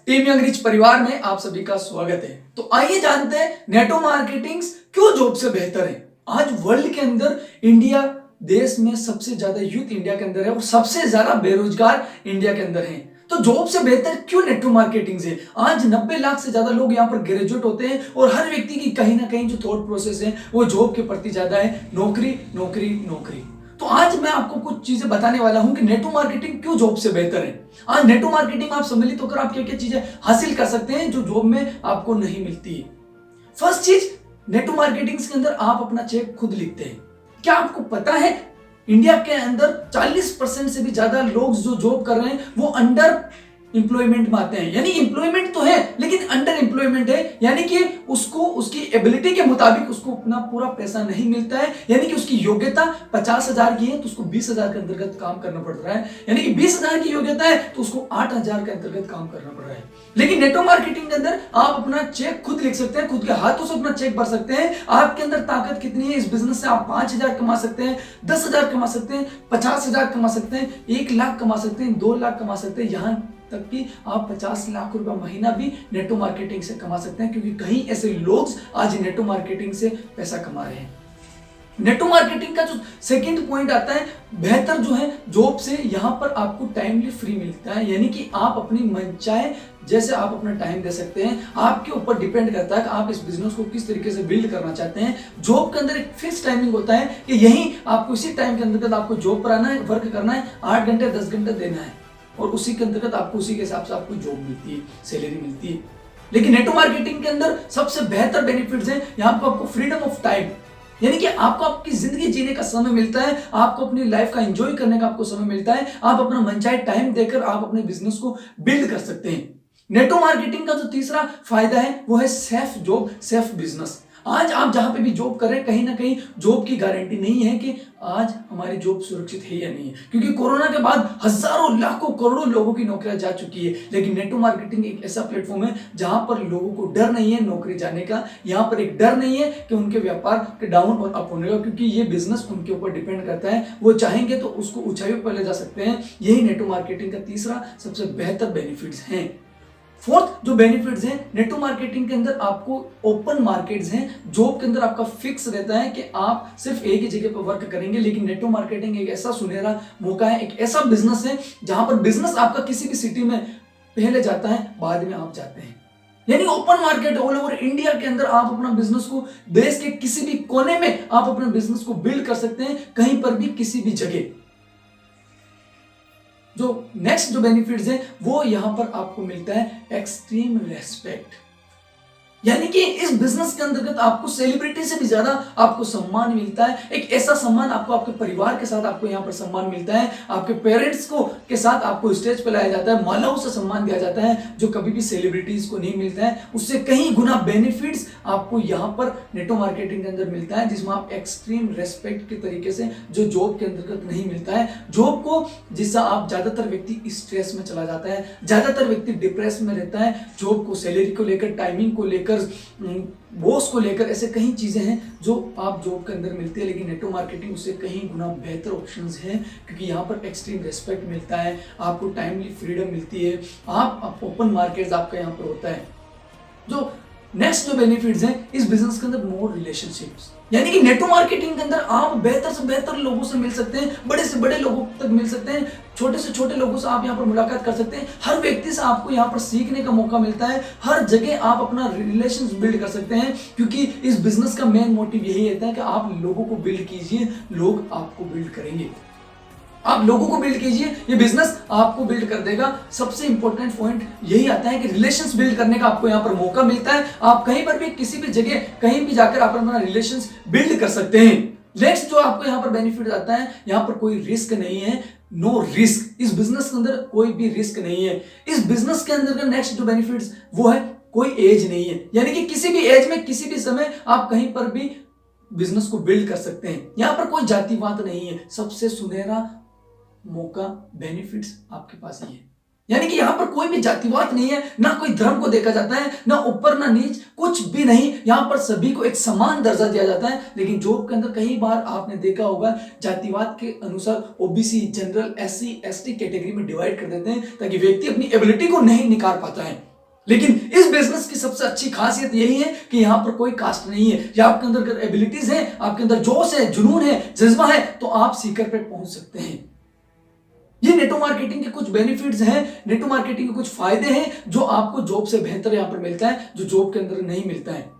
Team young rich परिवार में आप सभी का स्वागत है। तो आइए जानते हैं नेटो मार्केटिंग क्यों जॉब से बेहतर है। आज वर्ल्ड के अंदर इंडिया देश में सबसे ज्यादा यूथ इंडिया के अंदर है और सबसे ज्यादा बेरोजगार इंडिया के अंदर है। तो जॉब से बेहतर क्यों नेटवर्क मार्केटिंग से? आज 90 लाख से ज्यादा लोग यहाँ पर ग्रेजुएट होते हैं और हर व्यक्ति की कहीं ना कहीं जो थॉट प्रोसेस है वो जॉब के प्रति ज्यादा है, नौकरी नौकरी नौकरी। तो आज मैं आपको कुछ चीजें बताने वाला हूं कि नेटवर्क मार्केटिंग क्यों जॉब से बेहतर है। आज नेटवर्क मार्केटिंग आप सम्मिलित होकर आप क्या क्या चीजें हासिल कर सकते हैं जो जॉब में आपको नहीं मिलती है। फर्स्ट चीज, नेटवर्क मार्केटिंग के अंदर आप अपना चेक खुद लिखते हैं। क्या आपको पता है इंडिया के अंदर 40% से भी ज्यादा लोग जो जॉब कर रहे हैं वो अंडर एम्प्लॉयमेंट में आते हैं। यानी एम्प्लॉयमेंट तो है लेकिन अंडर एम्प्लॉयमेंट है, यानी कि उसको उसकी एबिलिटी के मुताबिक उसको अपना पूरा पैसा नहीं मिलता है। यानी कि उसकी योग्यता 50,000 की है तो उसको 20,000 के अंतर्गत काम करना पड़ रहा है। यानी कि 20,000 की योग्यता है तो उसको 8,000 के अंतर्गत काम करना पड़ रहा है। लेकिन नेटवर्क मार्केटिंग के अंदर आप अपना चेक खुद लिख सकते हैं, खुद के हाथों से अपना चेक भर सकते हैं। आपके अंदर ताकत कितनी है, इस बिजनेस से आप 5,000 कमा सकते हैं, 10,000 कमा सकते हैं, 50,000 कमा सकते हैं, 1 लाख कमा सकते हैं, 2 लाख कमा सकते हैं, यहां तक कि आप 50 लाख रुपया महीना भी नेटवर्क मार्केटिंग से कमा सकते हैं। क्योंकि कई ऐसे लोग आज नेटवर्क मार्केटिंग से पैसा कमा रहे हैं। नेटवर्क मार्केटिंग का जो सेकंड पॉइंट आता है बेहतर जो है जॉब से, यहां पर आपको टाइमली फ्री मिलता है। यानी कि आप अपनी मनचाहे जैसे आप अपना टाइम दे सकते हैं। आपके ऊपर डिपेंड करता है कि आप इस बिजनेस को किस तरीके से बिल्ड करना चाहते हैं। जॉब के अंदर एक फिक्स टाइमिंग होता है कि यही आपको इसी टाइम के अंतर्गत आपको जॉब पर आना है, वर्क करना है, 8 घंटे 10 घंटे देना है और उसी के अंतर्गत आपको उसी के हिसाब से आपको जॉब मिलती है, सैलरी मिलती है। लेकिन नेटवर्क मार्केटिंग के अंदर सबसे बेहतर बेनिफिट्स हैं, यहाँ पर आपको फ्रीडम ऑफ टाइम, यानी कि आपको आपकी जिंदगी जीने का समय मिलता है, आपको अपनी लाइफ का एंजॉय करने का आपको समय मिलता है। आप अपना मनचाहे टाइम देकर आप अपने बिजनेस को बिल्ड कर सकते हैं। नेटवर्क मार्केटिंग का जो तीसरा फायदा है वो है सेफ जॉब सेफ बिजनेस। आज आप जहां पे भी जॉब कर रहे हैं कहीं ना कहीं जॉब की गारंटी नहीं है कि आज हमारी जॉब सुरक्षित है या नहीं है। क्योंकि कोरोना के बाद हजारों लाखों करोड़ों लोगों की नौकरियां जा चुकी है। लेकिन नेटवर्क मार्केटिंग एक ऐसा प्लेटफॉर्म है जहां पर लोगों को डर नहीं है नौकरी जाने का। यहां पर एक डर नहीं है कि उनके व्यापार के डाउन और अप होने का, क्योंकि ये बिजनेस उनके ऊपर डिपेंड करता है। वो चाहेंगे तो उसको ऊंचाइयों पर ले जा सकते हैं। यही नेटवर्क मार्केटिंग का तीसरा सबसे बेहतर बेनिफिट्स हैं। फोर्थ जो बेनिफिट्स हैं नेटवर्क मार्केटिंग के अंदर, आपको ओपन मार्केट्स हैं। जॉब के अंदर आपका फिक्स रहता है कि आप सिर्फ एक ही जगह पर वर्क करेंगे। लेकिन नेटवर्क मार्केटिंग एक ऐसा सुनहरा मौका है, एक ऐसा बिजनेस है जहां पर बिजनेस आपका किसी भी सिटी में पहले जाता है, बाद में आप जाते हैं। यानी open market all over India के अंदर आप अपना बिजनेस को देश के किसी भी कोने में आप अपने बिजनेस को बिल्ड कर सकते हैं, कहीं पर भी किसी भी जगह। जो नेक्स्ट जो बेनिफिट्स है वो यहां पर आपको मिलता है एक्सट्रीम रेस्पेक्ट। यानी कि इस बिजनेस के अंतर्गत आपको सेलिब्रिटी से भी ज्यादा आपको सम्मान मिलता है। एक ऐसा सम्मान आपको आपके परिवार के साथ आपको यहां पर सम्मान मिलता है। आपके पेरेंट्स को के साथ आपको स्टेज पर लाया जाता है, मालाओं से सम्मान दिया जाता है जो कभी भी सेलिब्रिटीज को नहीं मिलता है। उससे कहीं गुना बेनिफिट्स आपको यहां पर नेटवर्क मार्केटिंग के अंदर मिलता है, जिसमें आप एक्सट्रीम रेस्पेक्ट के तरीके से जो जॉब के अंतर्गत नहीं मिलता है। जॉब को जिससे आप ज्यादातर व्यक्ति स्ट्रेस में चला जाता है, ज्यादातर व्यक्ति डिप्रेस में रहता है। जॉब को सैलरी को लेकर, टाइमिंग को लेकर, बॉस को लेकर, ऐसे कई चीजें हैं जो आप जॉब के अंदर मिलती है। लेकिन नेटवर्क मार्केटिंग उससे कहीं गुना बेहतर ऑप्शंस हैं, क्योंकि यहाँ पर एक्सट्रीम रेस्पेक्ट मिलता है, आपको टाइमली फ्रीडम मिलती है, आप ओपन मार्केट्स आपका यहाँ पर होता है। जो नेक्स्ट जो बेनिफिट्स हैं इस बिजनेस के अंदर, मोर रिलेशनशिप्स। यानी कि नेटवर्क मार्केटिंग के अंदर आप बेहतर से बेहतर लोगों से मिल सकते हैं, बड़े से बड़े लोगों तक मिल सकते हैं, छोटे से छोटे लोगों से आप यहाँ पर मुलाकात कर सकते हैं। हर व्यक्ति से आपको यहाँ पर सीखने का मौका मिलता है। हर जगह आप अपना रिलेशंस बिल्ड कर सकते हैं, क्योंकि इस बिजनेस का मेन मोटिव यही रहता है कि आप लोगों को बिल्ड कीजिए, लोग आपको बिल्ड करेंगे। आप लोगों को बिल्ड कीजिए, ये बिजनेस आपको बिल्ड कर देगा। सबसे इंपॉर्टेंट पॉइंट यही आता है कि रिलेशंस बिल्ड करने का आपको यहाँ पर मौका मिलता है। आप कहीं पर भी किसी भी जगह कहीं भी जाकर आप अपना रिलेशंस बिल्ड कर सकते हैं। नेक्स्ट जो आपको यहाँ पर बेनिफिट आता है, यहाँ पर कोई रिस्क नहीं है, नो रिस्क। इस बिजनेस के अंदर कोई भी रिस्क नहीं है। इस बिजनेस के अंदर का नेक्स्ट जो बेनिफिट्स वो है कोई एज नहीं है। यानी कि किसी भी एज में किसी भी समय आप कहीं पर भी बिजनेस को बिल्ड कर सकते हैं। यहाँ पर कोई जातिवाद नहीं है। सबसे सुनहरा मौका बेनिफिट्स आपके पास ही है। यानी कि यहां पर कोई भी जातिवाद नहीं है, ना कोई धर्म को देखा जाता है, ना ऊपर ना नीच, कुछ भी नहीं। यहां पर सभी को एक समान दर्जा दिया जाता है। लेकिन जॉब के अंदर कई बार आपने देखा होगा जातिवाद के अनुसार OBC, general, SC, ST category में डिवाइड कर देते हैं ताकि व्यक्ति अपनी एबिलिटी को नहीं निकाल पाता है। लेकिन इस बिजनेस की सबसे अच्छी खासियत यही है कि यहां पर कोई कास्ट नहीं है। या आपके अंदर अगर एबिलिटीज है, आपके अंदर जोश है, जुनून है, जज्बा है, तो आप सीकर पे पहुंच सकते हैं। ये नेटवर्क मार्केटिंग के कुछ बेनिफिट्स हैं, नेटवर्क मार्केटिंग के कुछ फायदे हैं जो आपको जॉब से बेहतर यहां पर मिलता है, जो जॉब के अंदर नहीं मिलता है।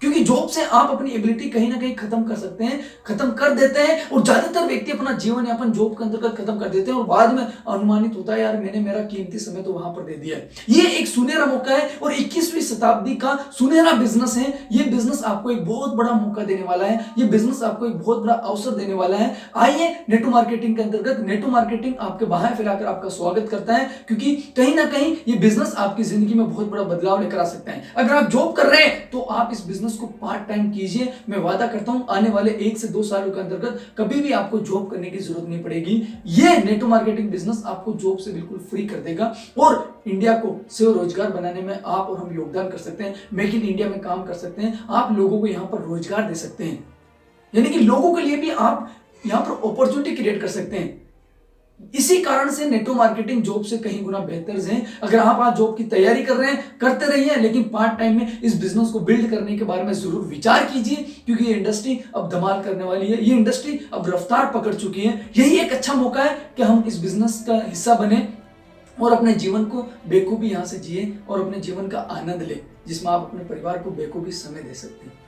क्योंकि जॉब से आप अपनी एबिलिटी कहीं ना कहीं खत्म कर सकते हैं, खत्म कर देते हैं, और ज्यादातर व्यक्ति अपना जीवन यापन जॉब के अंदर खत्म कर देते हैं और बाद में अनुमानित होता है, यार मैंने मेरा कीमती समय तो वहां पर दे दिया है। ये एक सुनहरा मौका है और 21वीं शताब्दी का सुनहरा बिजनेस है। ये बिजनेस आपको एक बहुत बड़ा मौका देने वाला है, ये बिजनेस आपको एक बहुत बड़ा अवसर देने वाला है। आइए नेटवर्क मार्केटिंग के अंतर्गत, नेटवर्क मार्केटिंग आपके बाहें फैलाकर आपका स्वागत करता है, क्योंकि कहीं ना कहीं ये बिजनेस आपकी जिंदगी में बहुत बड़ा बदलाव लेकर आ सकता है। अगर आप जॉब कर रहे हैं तो आप इस बिजनेस को पार्ट टाइम कीजिए। मैं वादा करता हूं आने वाले 1 से 2 सालों के अंतर्गत कभी भी आपको जॉब करने की जरूरत नहीं पड़ेगी। ये नेटवर्क मार्केटिंग बिजनेस आपको जॉब से बिल्कुल फ्री कर देगा और इंडिया को स्वरोजगार बनाने में आप और हम योगदान कर सकते हैं। मेक इन इंडिया में काम कर सकते हैं, आप लोगों को यहां पर रोजगार दे सकते हैं, यानी कि लोगों के लिए भी आप यहां पर अपॉर्चुनिटी क्रिएट कर सकते हैं। इसी कारण से नेटवर्क मार्केटिंग जॉब से कहीं गुना बेहतर है। अगर आप आज जॉब की तैयारी कर रहे हैं, करते रहिए, लेकिन पार्ट टाइम में इस बिजनेस को बिल्ड करने के बारे में जरूर विचार कीजिए, क्योंकि ये इंडस्ट्री अब धमाल करने वाली है। ये इंडस्ट्री अब रफ्तार पकड़ चुकी है। यही एक अच्छा मौका है कि हम इस बिजनेस का हिस्सा बने और अपने जीवन को बेखूबी यहां से जिए और अपने जीवन का आनंद ले, जिसमें आप अपने परिवार को बेखूबी समय दे सकते हैं।